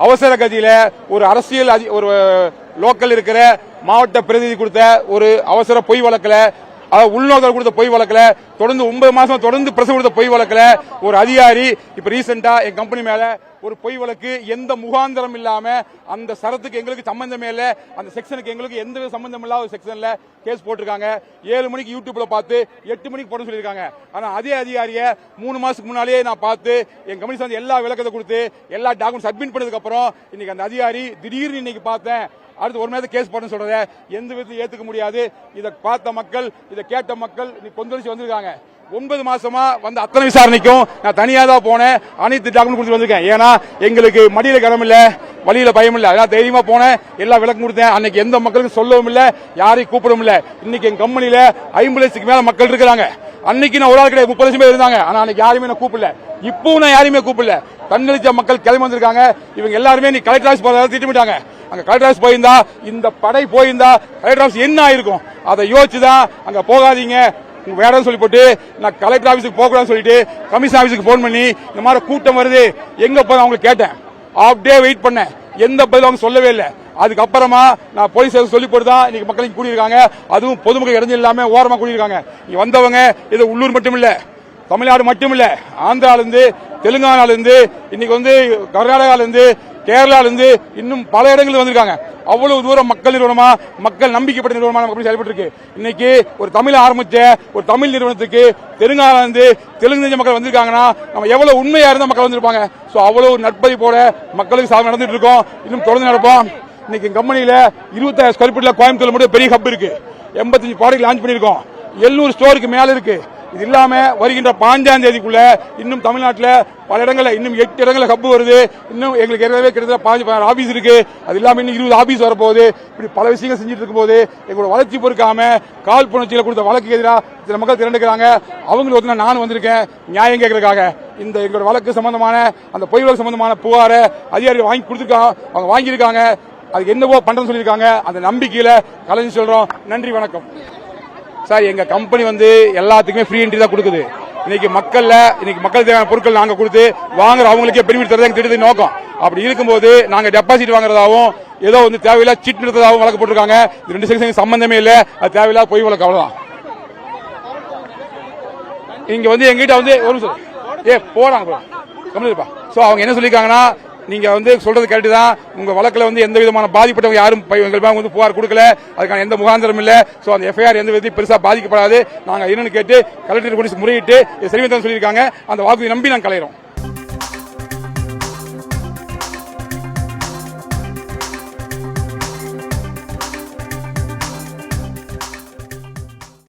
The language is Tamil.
அவசர கதியில ஒரு அரசியல் ஒரு லோக்கல் இருக்கிற மாவட்ட பிரதிநிதி கொடுத்த ஒரு அவசர பொய் வழக்குல உள்நோக்கல் கொடுத்த பொய் வழக்குல தொடர்ந்து 9 மாசம் தொடர்ந்து பிரசவ கொடுத்த பொய் வழக்குல ஒரு அதிகாரி இப்ப ரீசெண்டா என் கம்பெனி மேல ஒரு பொய் வழக்கு எந்த முகாந்திரம் இல்லாம அந்த சரத்துக்கு எங்களுக்கு சம்பந்தமே இல்ல, அந்த செக்ஷனுக்கு எங்களுக்கு எந்த சம்பந்தம் இல்லாத செக்ஷன்ல கேஸ் போட்டிருக்காங்க. 7 மணிக்கு யூடியூப்ல பார்த்து 8 மணிக்கு போட சொல்லியிருக்காங்க. ஆனா அதே அதிகாரிய 3 மாசத்துக்கு முன்னாலே நான் பார்த்து என் கம்பெனி சார்ந்த எல்லா விளக்கத்தை கொடுத்து எல்லா டாக்குமெண்ட் சப்மிட் பண்ணதுக்கு அப்புறம் இன்னைக்கு அந்த அதிகாரி திடீர்னு இன்னைக்கு பார்த்தேன் அடுத்து ஒரு மாதம் கேஸ் போட சொல்றத எந்த விதத்தையும் ஏத்துக்க முடியாது. இதை பார்த்த மக்கள், இதை கேட்ட மக்கள் கொந்தளிச்சு வந்திருக்காங்க. 9 மாசமா வந்த அத்தனை விசாரணைக்கும் நான் தனியா தான் போனேன். அனைத்து டாக்குமெண்ட் கொடுத்து வந்திருக்கேன். ஏன்னா எங்களுக்கு மடியில கடம் இல்ல, வழியில பயம் இல்ல, அதான் தைரியமா போனேன். எல்லா விளக்கம் கொடுத்தேன். அன்னைக்கு எந்த மக்களுக்கும் சொல்லவும் இல்ல, யாரையும் கூப்பிடவும் இல்ல. இன்னைக்கு என் கம்பெனில 50 லட்சத்துக்கு மேல மக்கள் இருக்கிறாங்க. அன்னைக்கு நான் ஒரு ஆள் கிடையாது, 30 லட்சம் பேர் இருந்தாங்க. ஆனா அன்னைக்கு யாருமே நான் கூப்பிடல, இப்பவும் நான் யாரையுமே கூப்பிடல. தன்னெழுச்ச மக்கள் கிளம்பி வந்திருக்காங்க. இவங்க எல்லாருமே நீ கலெக்டர் ஆஃபீஸ் போறதா திட்டமிட்டாங்க. அங்க கலெக்டர் ஆஃபீஸ் போயிருந்தா இந்த படை போயிருந்தா கலெக்டர் ஆஃபீஸ் என்ன ஆயிருக்கும் அதை யோசிச்சுதான் அங்க போகாதீங்க வேற சொல்லி போட்டு நான் கலெக்டர் ஆபீஸுக்கு போக கூடாதுன்னு சொல்லிட்டு கமிஷன் ஆபீஸுக்கு போன் பண்ணி இந்த மாதிரி கூட்டம் வருது எங்க போய் அவங்களுக்கு கேட்டேன். அப்படியே வெயிட் பண்ணேன், எந்த பதிலும் அவங்க சொல்லவே இல்லை. அதுக்கப்புறமா நான் போலீஸ் சொல்லி போட்டுதான் இன்னைக்கு மக்கள் கூடியிருக்காங்க. அதுவும் பொதுமக்கள் இடைஞ்சல் இல்லாம ஓரமா கூடியிருக்காங்க. இங்க வந்தவங்க இது உள்ளூர் மட்டும் இல்ல, தமிழ்நாடு மட்டும் இல்ல, ஆந்திரால இருந்து, தெலுங்கானால இருந்து, இன்னைக்கு வந்து கர்நாடகால இருந்து, கேரளால இருந்து, இன்னும் பல இடங்கள் வந்திருக்காங்க. அவ்வளவு தூரம் மக்கள் நிறுவனமா, மக்கள் நம்பிக்கைப்பட்ட நிறுவனமா நம்ம செயல்பட்டு இருக்கு. இன்னைக்கு ஒரு தமிழ் ஆரம்பிச்ச ஒரு தமிழ் நிறுவனத்துக்கு தெலுங்கானால இருந்து தெலுங்கு மக்கள் வந்திருக்காங்கன்னா நம்ம எவ்வளவு உண்மையா இருந்தா மக்கள் வந்திருப்பாங்க. சோ அவ்வளவு நட்பதி போட மக்களுக்கு சாதனை நடந்துட்டு இருக்கோம். இன்னும் தொடர்ந்து நடப்போம். இன்னைக்கு கம்பெனியில 20,000 ஸ்கொயர் ஃபீட்ல கோயம்புத்தூர்ல மட்டும் பெரிய ஹப் இருக்கு. 85 ப்ராடக்ட் லான்ச் பண்ணிருக்கோம். 700 ஸ்டோருக்கு மேல இருக்கு. இது இல்லாம வருகின்ற 5ஆம் தேதிக்குள்ள இன்னும் தமிழ்நாட்டில் பல இடங்கள்ல இன்னும் 8 இடங்கள்ல ஹப் வருது. இன்னும் எங்களுக்கு ஏற்கனவே கிட்டத்தட்ட 5 ஆபீஸ் இருக்கு. அது இல்லாம இன்னும் 20 ஆபீஸ் வரப்போகுது. இப்படி பல விஷயங்கள் செஞ்சுட்டு இருக்கும் போது எங்களோட வளர்ச்சி பொறுக்காம கால் புணர்ச்சியில கொடுத்த வழக்கு எதிராக சில மக்கள் திரண்டுக்கிறாங்க. அவங்களுக்கு நானும் வந்திருக்கேன் நியாயம் கேட்கறதுக்காக. இந்த எங்களோட வழக்கு சம்பந்தமான அந்த பொய் வழக்கு சம்பந்தமான புகாரை அதிகாரிகள் வாங்கி கொடுத்துருக்காங்க, அவங்க வாங்கியிருக்காங்க. அதுக்கு என்னவோ பண்றேன்னு சொல்லியிருக்காங்க. அந்த நம்பிக்கையில கலைஞ்சு சொல்றோம். நன்றி, வணக்கம். சார், எங்க கம்பெனி வந்து எல்லாத்துக்குமே ஃப்ரீ என்ட்ரி தான் கொடுக்குது. இன்னைக்கு மக்கள் தேவையான பொருட்கள் நாங்க கொடுத்து வாங்குற அவங்களுக்கே பெருமிட் தரது எங்க திட்டத்தின் நோக்கம். அப்படி இருக்கும்போது நாங்க டெபாசிட் வாங்குறதாவும் ஏதோ வந்து தேவையில்ல சீட் நிறுத்ததாகவும் வழக்கு போட்டிருக்காங்க. இது 2 செக்ஷன் சம்பந்தமே இல்ல, அது தேவையில்லாத பொய் வழக்கு, அவ்வளவுதான். இங்க வந்து எங்கிட்ட வந்து ஒரு நிமிஷம் போறாங்க. சோ அவங்க என்ன சொல்லிருக்காங்கன்னா, நீங்க வந்து சொல்றது கரெக்ட் தான், உங்க வழக்குல வந்து எந்த விதமான பாதிப்பட்டவங்க யாரும் எங்களுக்கு வந்து புகார் கொடுக்கல, அதுக்கான எந்த முகாந்திரம் இல்ல. சோ அந்த எஃப்ஐஆர் எந்த விதத்தையும் பெருசா பாதிக்கப்படாது. நாங்க என்னன்னு கேட்டு கலெக்டர் முறையிட்டு சரி சொல்லியிருக்காங்க. அந்த வாக்குறுதி நம்பி நாங்க கலையிறோம்.